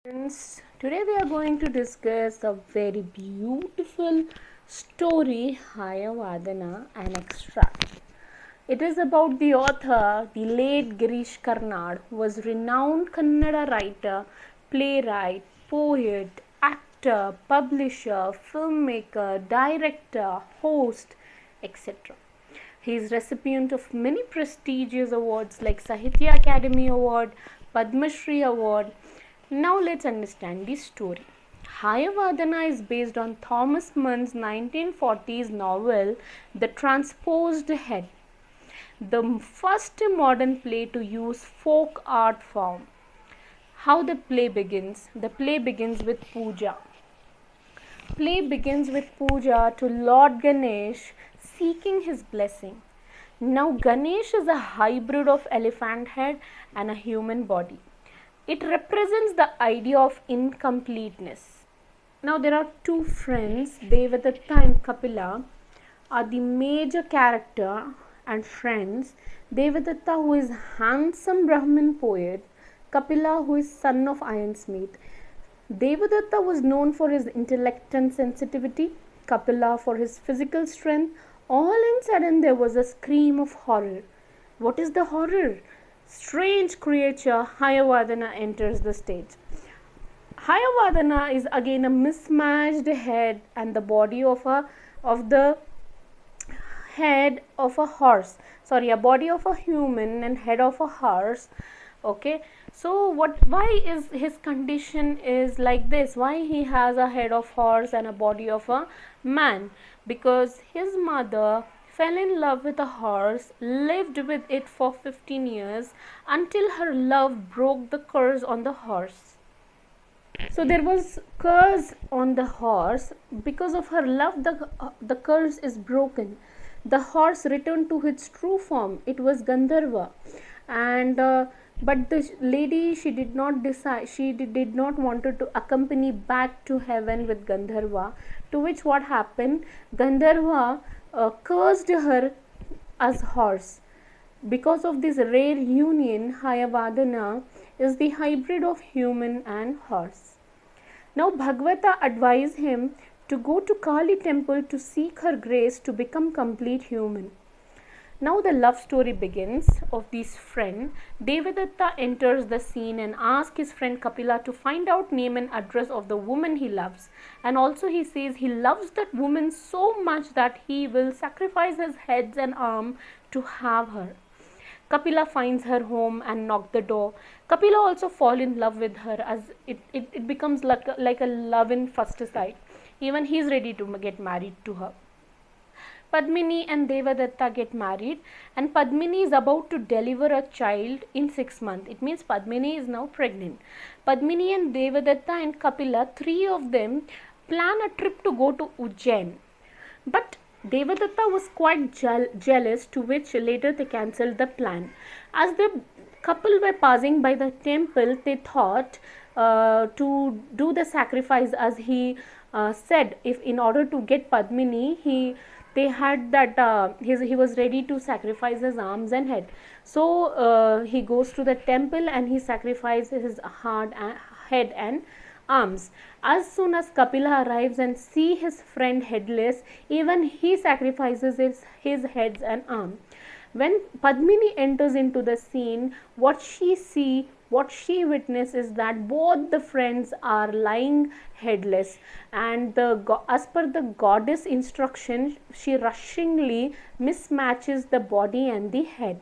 Friends, today we are going to discuss a very beautiful story, Hayavadana, an extract. It is about the author, the late Girish Karnad, who was renowned Kannada writer, playwright, poet, actor, publisher, filmmaker, director, host, etc. He is recipient of many prestigious awards like Sahitya Academy Award, Padma Shri Award. Now let's understand the story. Hayavadana is based on Thomas Mann's 1940s novel The Transposed Head, the first modern play to use folk art form. How the play begins? The play begins with puja. Play begins with puja to Lord Ganesh, seeking his blessing. Now Ganesh is a hybrid of elephant head and a human body. It represents the idea of incompleteness. Now there are two friends, Devadatta and Kapila are the major character and friends. Devadatta, who is handsome Brahmin poet, Kapila, who is son of ironsmith. Devadatta was known for his intellect and sensitivity, Kapila for his physical strength. All in sudden there was a scream of horror. What is the horror? Strange creature Hayavadana enters the stage. Hayavadana is again a mismatched head and the body of the head of a horse. Sorry, a body of a human and head of a horse. Okay, so why is his condition is like this? Why he has a head of horse and a body of a man? Because his mother fell in love with a horse, lived with it for 15 years until her love broke the curse on the horse. So there was curse on the horse. Because of her love, the curse is broken. The horse returned to its true form. It was Gandharva, and but the lady, she did not decide. She did not wanted to accompany back to heaven with Gandharva. To which what happened? Gandharva cursed her as horse. Because of this rare union, Hayavadana is the hybrid of human and horse. Now Bhagavata advised him to go to Kali temple to seek her grace to become complete human. Now the love story begins of this friend. Devadatta enters the scene and asks his friend Kapila to find out name and address of the woman he loves. And also he says he loves that woman so much that he will sacrifice his heads and arm to have her. Kapila finds her home and knocks the door. Kapila also falls in love with her as it becomes like a love in first sight. Even he is ready to get married to her. Padmini and Devadatta get married, and Padmini is about to deliver a child in 6 months. It means Padmini is now pregnant. Padmini and Devadatta and Kapila, three of them, plan a trip to go to Ujjain. But Devadatta was quite jealous, to which later they cancelled the plan. As the couple were passing by the temple, they thought to do the sacrifice as he said. If in order to get Padmini, they had that he was ready to sacrifice his arms and head. So he goes to the temple and he sacrifices his head and arms. As soon as Kapila arrives and see his friend headless, even he sacrifices his heads and arm. When Padmini enters into the scene, what she witnesses is that both the friends are lying headless, and as per the goddess instruction, she rushingly mismatches the body and the head.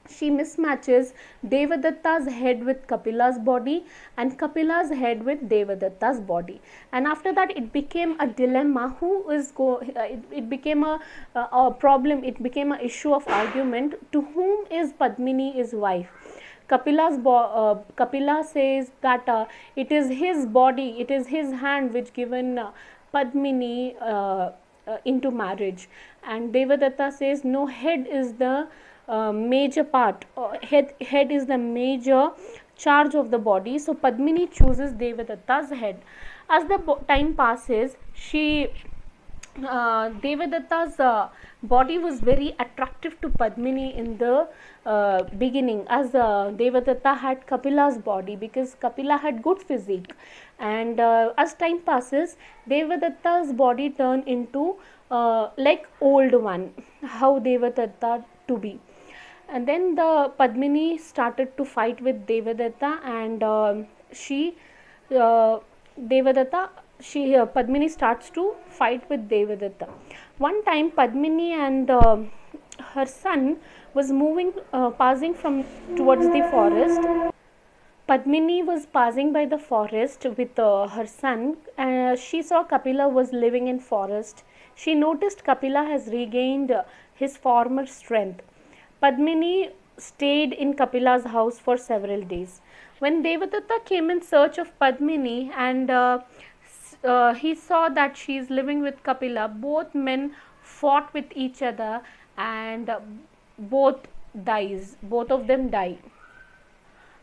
She mismatches Devadatta's head with Kapila's body and Kapila's head with Devadatta's body. And after that, it became a dilemma. It became a problem. It became an issue of argument. To whom is Padmini his wife? Kapila says that it is his body, it is his hand which given Padmini into marriage. And Devadatta says no, head is the major part. Head is the major charge of the body. So Padmini chooses Devadatta's head. As the time passes, she Devadatta's body was very attractive to Padmini in the beginning, as Devadatta had Kapila's body, because Kapila had good physique, and as time passes, Devadatta's body turned into like old one, how Devadatta to be. And then the Padmini started to fight with Devadatta, and she uh, Devadatta she Padmini starts to fight with Devadatta. One time Padmini and her son was passing from towards the forest. Padmini was passing by the forest with her son. She saw Kapila was living in forest. She noticed Kapila has regained his former strength. Padmini stayed in Kapila's house for several days. When Devadatta came in search of Padmini, and he saw that she is living with Kapila, both men fought with each other, and both of them die.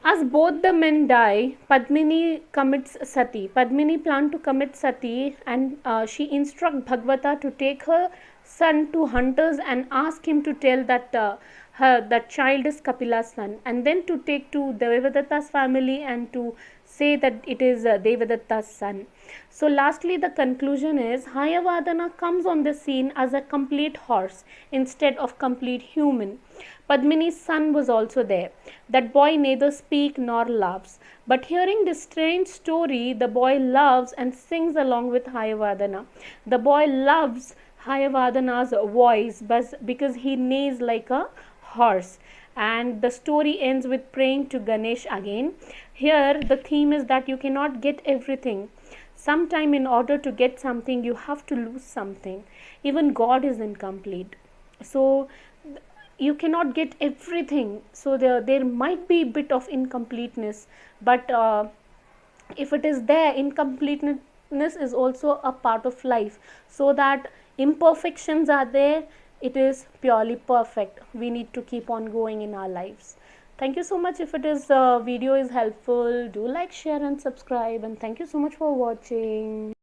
As both the men die, Padmini commits sati. Padmini planned to commit sati, and she instructs Bhagavata to take her son to hunters and ask him to tell that that child is Kapila's son, and then to take to Devadatta's family and to say that it is Devadatta's son. So lastly, the conclusion is Hayavadana comes on the scene as a complete horse instead of complete human. Padmini's son was also there. That boy neither speaks nor laughs. But hearing this strange story, the boy loves and sings along with Hayavadana. The boy loves Hayavadana's voice because he neighs like a horse. And the story ends with praying to Ganesh again. Here, the theme is that you cannot get everything. Sometime, in order to get something, you have to lose something. Even God is incomplete. So, you cannot get everything, so there might be a bit of incompleteness, but if it is there, incompleteness is also a part of life, so that imperfections are there, it is purely perfect. We need to keep on going in our lives. Thank you so much. If it is video is helpful, do like, share and subscribe, and thank you so much for watching.